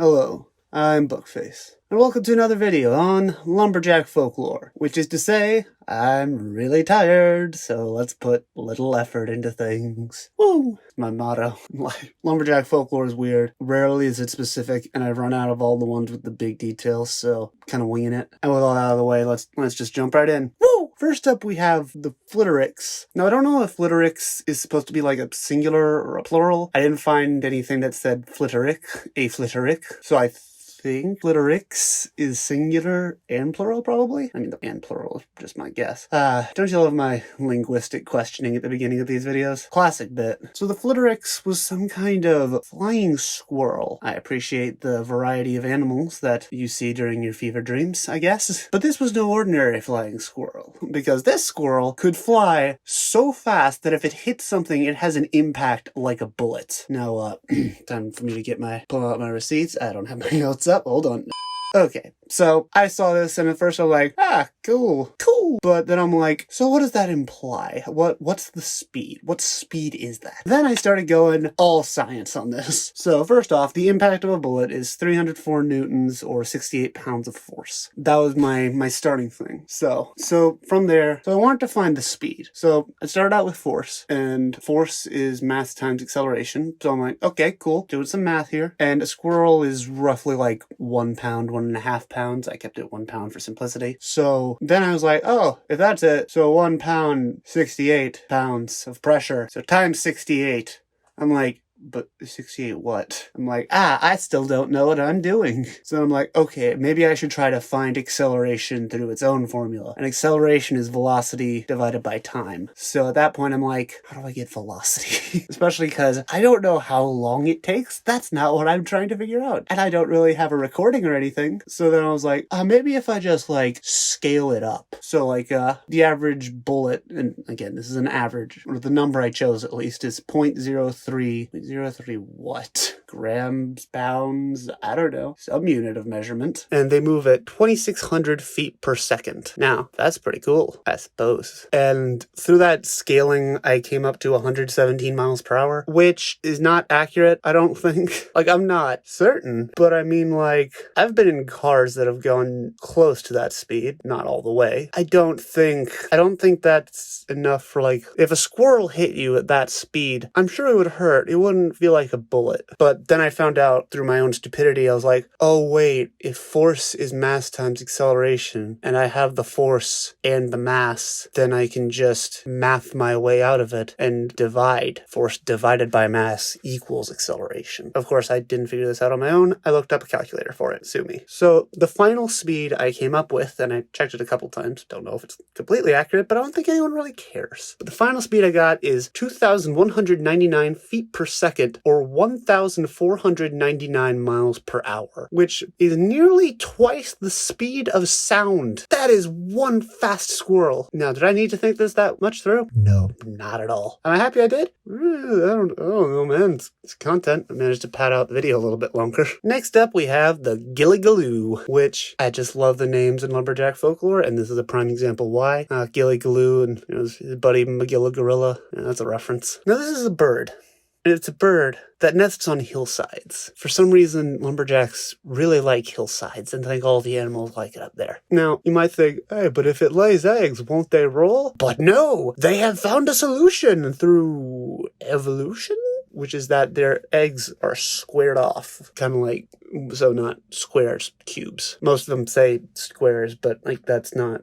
Hello, I'm Bookface, and welcome to another video on Lumberjack folklore, which is to say, I'm really tired, so let's put little effort into things. Woo! My motto. Lumberjack folklore is weird. Rarely is it specific, and I've run out of all the ones with the big details, so kind of winging it. And with all that out of the way, let's just jump right in. Woo! First up, we have the Flitterix. Now, I don't know if Flitterix is supposed to be like a singular or a plural. I didn't find anything that said Flitterick, a Flitterick, so I think Flitterix is singular and plural, probably? I mean, the and plural is just my guess. Don't you love my linguistic questioning at the beginning of these videos? Classic bit. So the Flitterix was some kind of flying squirrel. I appreciate the variety of animals that you see during your fever dreams, I guess. But this was no ordinary flying squirrel, because this squirrel could fly so fast that if it hits something, it has an impact like a bullet. Now, time for me to pull out my receipts. I don't have my notes up. Hold on. Okay, so I saw this and at first I'm like, cool. But then I'm like, so what does that imply? What's the speed? What speed is that? Then I started going all science on this. So first off, the impact of a bullet is 304 newtons or 68 pounds of force. That was my starting thing. So from there, I wanted to find the speed. So I started out with force, and force is mass times acceleration. So I'm like, okay, cool, doing some math here. And a squirrel is roughly like 1 pound, 1.5 pounds. I kept it 1 pound for simplicity. So then I was like, oh, if that's it, so 1 pound, 68 pounds of pressure. So times 68. I'm like, but 68 what? I'm like, I still don't know what I'm doing. So I'm like, okay, maybe I should try to find acceleration through its own formula. And acceleration is velocity divided by time. So at that point, I'm like, how do I get velocity? Especially because I don't know how long it takes. That's not what I'm trying to figure out. And I don't really have a recording or anything. So then I was like, maybe if I just like scale it up. So like the average bullet, and again, this is an average, or the number I chose at least, is 0.03 what? Grams, pounds, I don't know. Some unit of measurement. And they move at 2,600 feet per second. Now, that's pretty cool, I suppose. And through that scaling, I came up to 117 miles per hour, which is not accurate, I don't think. Like, I'm not certain, but I mean, like, I've been in cars that have gone close to that speed, not all the way. I don't think that's enough for, like, if a squirrel hit you at that speed, I'm sure it would hurt. It wouldn't feel like a bullet. But then I found out through my own stupidity, I was like, oh wait, if force is mass times acceleration, and I have the force and the mass, then I can just math my way out of it and divide. Force divided by mass equals acceleration. Of course, I didn't figure this out on my own. I looked up a calculator for it, sue me. So the final speed I came up with, and I checked it a couple times, don't know if it's completely accurate, but I don't think anyone really cares. But the final speed I got is 2,199 feet per second, or 1,499 miles per hour, which is nearly twice the speed of sound. That is one fast squirrel. Now, did I need to think this that much through? No, not at all. Am I happy I did? I don't know, man. It's content. I managed to pad out the video a little bit longer. Next up, we have the Gilligaloo, which I just love the names in Lumberjack folklore, and this is a prime example why. Gilligaloo and his buddy Magilla Gorilla. Yeah, that's a reference. Now, this is a bird. And it's a bird that nests on hillsides. For some reason, lumberjacks really like hillsides and think all the animals like it up there. Now, you might think, hey, but if it lays eggs, won't they roll? But no! They have found a solution through evolution? Which is that their eggs are squared off. Kind of like, so not squares, cubes. Most of them say squares, but like that's not,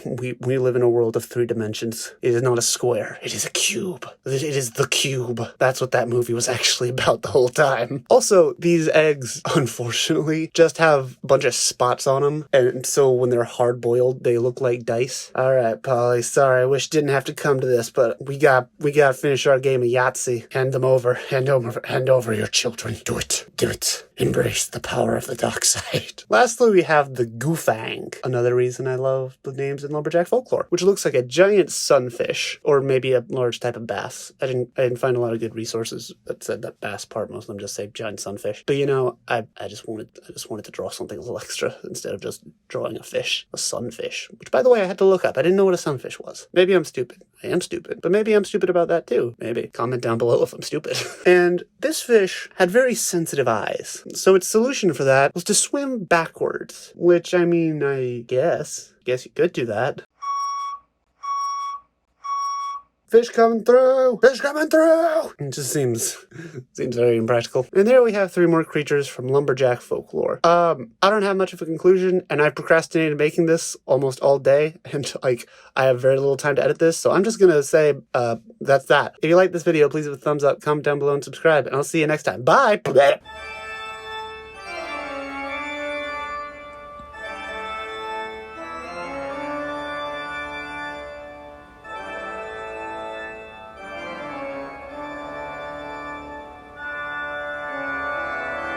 we live in a world of 3 dimensions. It is not a square, it is a cube. It is the cube. That's what that movie was actually about the whole time. Also, these eggs, unfortunately, just have a bunch of spots on them, and so when they're hard-boiled, they look like dice. Alright, Polly, sorry, I wish it didn't have to come to this, but we got to finish our game of Yahtzee. Hand them over. Hand over your children. Do it. Embrace the power of the dark side. Lastly, we have the Goofang. Another reason I love the names in Lumberjack folklore, which looks like a giant sunfish, or maybe a large type of bass. I didn't find a lot of good resources that said that bass part. Most of them just say giant sunfish. But you know, I just wanted to draw something a little extra instead of just drawing a fish, a sunfish. Which, by the way, I had to look up. I didn't know what a sunfish was. Maybe I'm stupid. I am stupid, but maybe I'm stupid about that too. Maybe comment down below if I'm stupid. And this fish had very sensitive eyes. So its solution for that was to swim backwards. Which, I mean, I guess you could do that. Fish coming through! Fish coming through! It just seems very impractical. And there we have 3 more creatures from Lumberjack folklore. I don't have much of a conclusion, and I've procrastinated making this almost all day, and I have very little time to edit this, so I'm just gonna say, that's that. If you like this video, please give it a thumbs up, comment down below, and subscribe, and I'll see you next time. Bye!